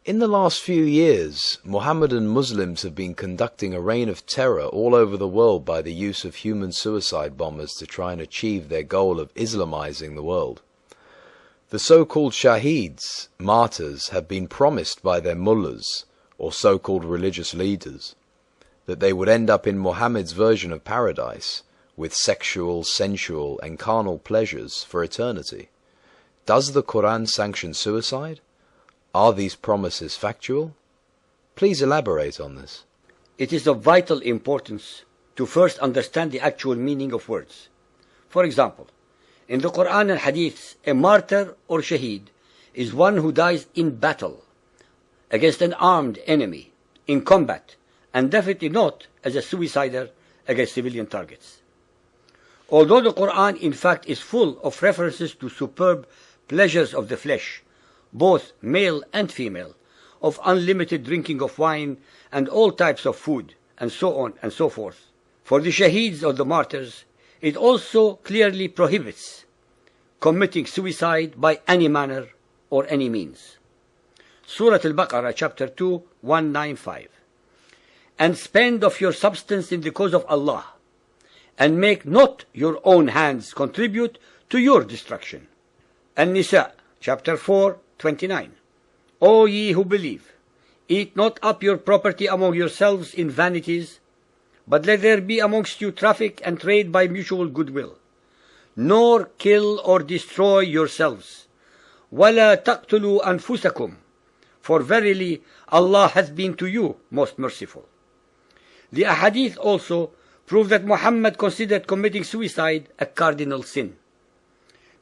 In the last few years, Mohammedan Muslims have been conducting a reign of terror all over the world by the use of human suicide bombers to try and achieve their goal of Islamizing the world. The so-called shaheeds, martyrs, have been promised by their mullahs, or so-called religious leaders, that they would end up in Muhammad's version of paradise, with sexual, sensual, and carnal pleasures for eternity. Does the Quran sanction suicide? Are these promises factual? Please elaborate on this. It is of vital importance to first understand the actual meaning of words. For example, in the Quran and Hadiths, a martyr or shaheed is one who dies in battle against an armed enemy, in combat, and definitely not as a suicider against civilian targets. Although the Quran in fact is full of references to superb pleasures of the flesh, both male and female, of unlimited drinking of wine and all types of food, and so on and so forth, for the shaheeds or the martyrs, it also clearly prohibits committing suicide by any manner or any means. Surah Al-Baqarah, chapter 2, 195. And spend of your substance in the cause of Allah, and make not your own hands contribute to your destruction. An-Nisa, chapter 4, 29. O ye who believe, eat not up your property among yourselves in vanities, but let there be amongst you traffic and trade by mutual goodwill. Nor kill or destroy yourselves. وَلَا تَقْتُلُوا أَنفُسَكُمْ. For verily Allah hath been to you most merciful. The ahadith also prove that Muhammad considered committing suicide a cardinal sin.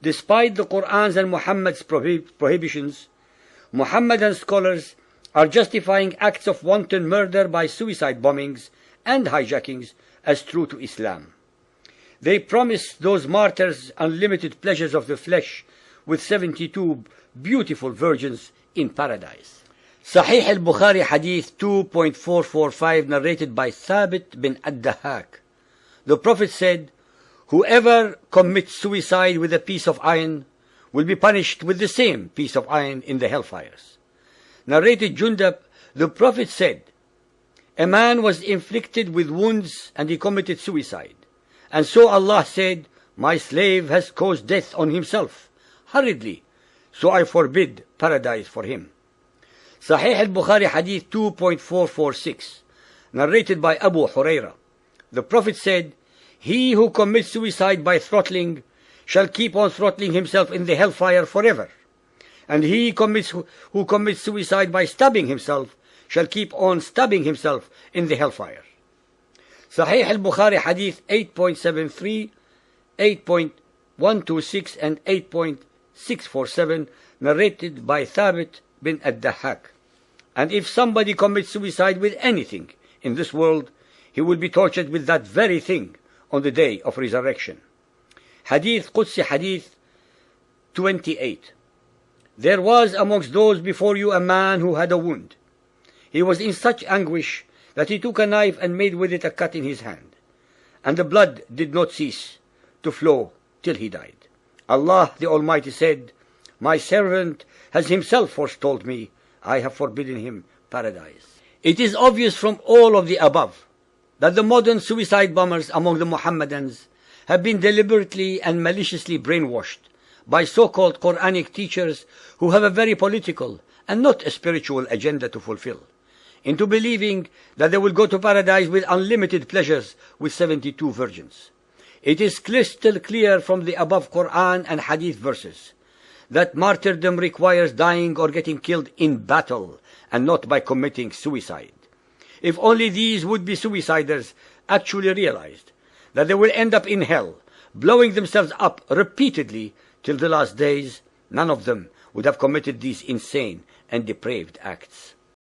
Despite the Quran's and Muhammad's prohibitions, Muhammadan scholars are justifying acts of wanton murder by suicide bombings and hijackings as true to Islam. They promise those martyrs unlimited pleasures of the flesh with 72 beautiful virgins in paradise. Sahih al-Bukhari Hadith 2.445, narrated by Thabit bin Ad-Dahhak. The Prophet said, whoever commits suicide with a piece of iron will be punished with the same piece of iron in the hellfires. Narrated Jundab, the Prophet said, a man was inflicted with wounds and he committed suicide. And so Allah said, my slave has caused death on himself, hurriedly, so I forbid paradise for him. Sahih al-Bukhari Hadith 2.446, narrated by Abu Huraira. The Prophet said, he who commits suicide by throttling shall keep on throttling himself in the hellfire forever. And he who commits suicide by stabbing himself shall keep on stabbing himself in the hellfire. Sahih al-Bukhari Hadith 8.73, 8.126 and 8.647, narrated by Thabit bin Ad-Dahhak. And if somebody commits suicide with anything in this world, he will be tortured with that very thing on the day of resurrection. Hadith Qudsi Hadith 28. There was amongst those before you a man who had a wound. He was in such anguish that he took a knife and made with it a cut in his hand, and the blood did not cease to flow till he died. Allah the Almighty said, my servant has himself forestalled me, I have forbidden him paradise. It is obvious from all of the above that the modern suicide bombers among the Mohammedans have been deliberately and maliciously brainwashed by so-called Quranic teachers who have a very political and not a spiritual agenda to fulfill, into believing that they will go to paradise with unlimited pleasures with 72 virgins. It is crystal clear from the above Quran and Hadith verses that martyrdom requires dying or getting killed in battle and not by committing suicide. If only these would-be suiciders actually realized that they will end up in hell, blowing themselves up repeatedly till the last days, none of them would have committed these insane and depraved acts.